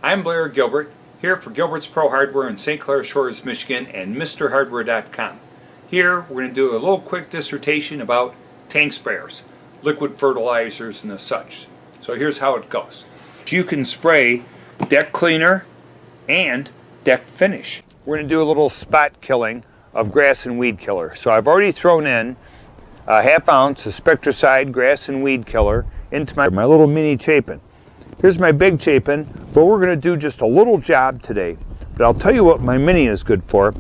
I'm Blair Gilbert, here for Gilbert's Pro Hardware in St. Clair Shores, Michigan and MrHardware.com. Here we're going to do a little quick dissertation about tank sprayers, liquid fertilizers and the such. So here's how it goes. You can spray deck cleaner and deck finish. We're going to do a little spot killing of grass and weed killer. So I've already thrown in a ½ ounce of Spectracide grass and weed killer into my little mini chapin. Here's my big chapin, but we're going to do just a little job today. But I'll tell you what my mini is good for.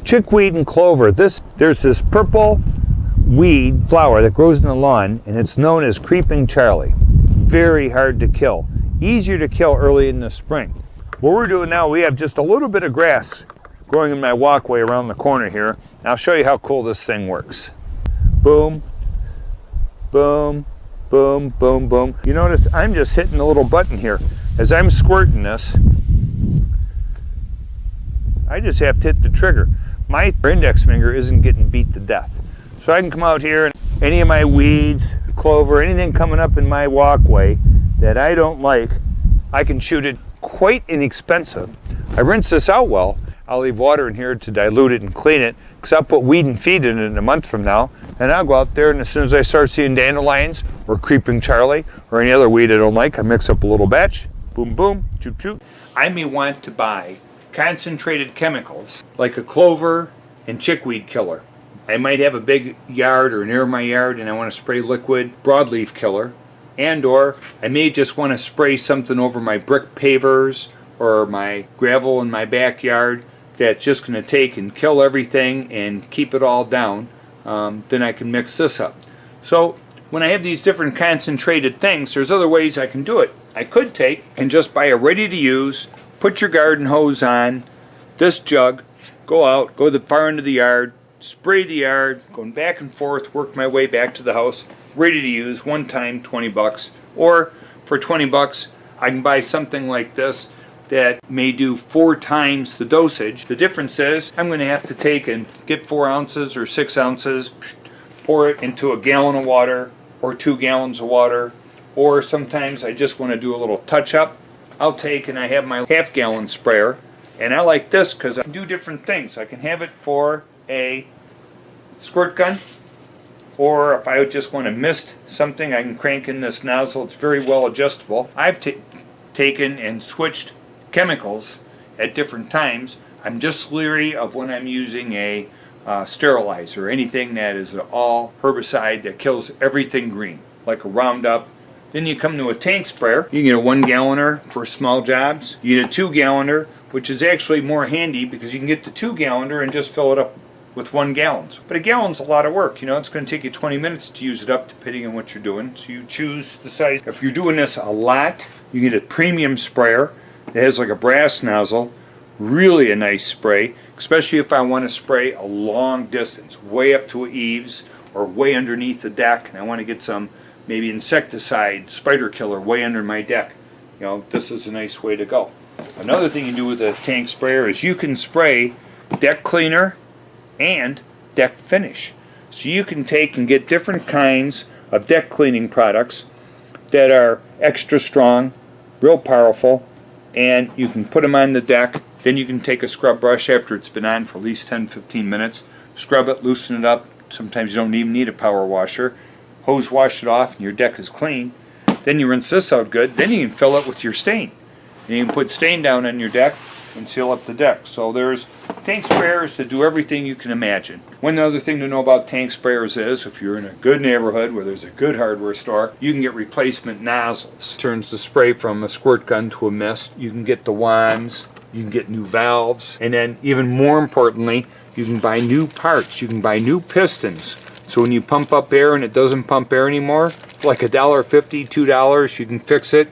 Chickweed and clover. There's this purple weed flower that grows in the lawn, and it's known as Creeping Charlie. Very hard to kill. Easier to kill early in the spring. What we're doing now, we have just a little bit of grass growing in my walkway around the corner here. And I'll show you how cool this thing works. Boom, boom, boom, boom, boom. You notice I'm just hitting the little button here. As I'm squirting this, I just have to hit the trigger. My index finger isn't getting beat to death. So I can come out here and any of my weeds, clover, anything coming up in my walkway that I don't like, I can shoot it. Quite inexpensive. I rinse this out well. I'll leave water in here to dilute it and clean it, because I'll put weed and feed in it in a month from now, and I'll go out there, and as soon as I start seeing dandelions or Creeping Charlie or any other weed I don't like, I mix up a little batch, boom boom, choop choop. I may want to buy concentrated chemicals like a clover and chickweed killer. I might have a big yard or near my yard and I want to spray liquid broadleaf killer, and or I may just want to spray something over my brick pavers or my gravel in my backyard that's just going to take and kill everything and keep it all down. Then I can mix this up. So when I have these different concentrated things, there's other ways I can do it. I could take and just buy a ready to use, put your garden hose on this jug, go out, go to the far end of the yard, spray the yard, going back and forth, work my way back to the house, ready to use, one time, 20 bucks. Or for 20 bucks, I can buy something like this that may do 4 times the dosage. The difference is I'm going to have to take and get 4 ounces or 6 ounces, pour it into a gallon of water or 2 gallons of water, or sometimes I just want to do a little touch up. I'll take and I have my ½ gallon sprayer, and I like this because I can do different things. I can have it for a squirt gun, or if I just want to mist something, I can crank in this nozzle. It's very well adjustable. I've taken and switched chemicals at different times. I'm just leery of when I'm using a sterilizer, anything that is all herbicide that kills everything green, like a Roundup. Then you come to a tank sprayer. You can get a 1 galloner for small jobs. You get a 2 galloner, which is actually more handy because you can get the 2 galloner and just fill it up with 1 gallon. But a gallon's a lot of work. You know, it's going to take you 20 minutes to use it up depending on what you're doing. So you choose the size. If you're doing this a lot, you get a premium sprayer that has like a brass nozzle. Really a nice spray, especially if I want to spray a long distance, way up to eaves or way underneath the deck, and I want to get some maybe insecticide, spider killer way under my deck. You know, this is a nice way to go. Another thing you do with a tank sprayer is you can spray deck cleaner and deck finish. So you can take and get different kinds of deck cleaning products that are extra strong, real powerful, and you can put them on the deck. Then you can take a scrub brush after it's been on for at least 10-15 minutes, scrub it, loosen it up. Sometimes you don't even need a power washer. Hose wash it off and your deck is clean. Then you rinse this out good. Then you can fill it with your stain. And you can put stain down on your deck and seal up the deck. So there's tank sprayers that do everything you can imagine. One other thing to know about tank sprayers is if you're in a good neighborhood where there's a good hardware store, you can get replacement nozzles. Turns the spray from a squirt gun to a mist. You can get the wands, you can get new valves, and then even more importantly, you can buy new parts. You can buy new pistons. So when you pump up air and it doesn't pump air anymore, like $1.50, $2, you can fix it.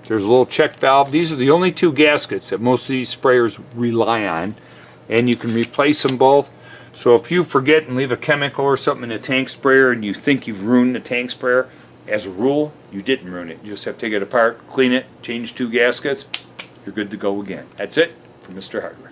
There's a little check valve. These are the only 2 gaskets that most of these sprayers rely on, and you can replace them both. So if you forget and leave a chemical or something in a tank sprayer and you think you've ruined the tank sprayer, as a rule, you didn't ruin it. You just have to take it apart, clean it, change 2 gaskets, you're good to go again. That's it for Mr. Hardware.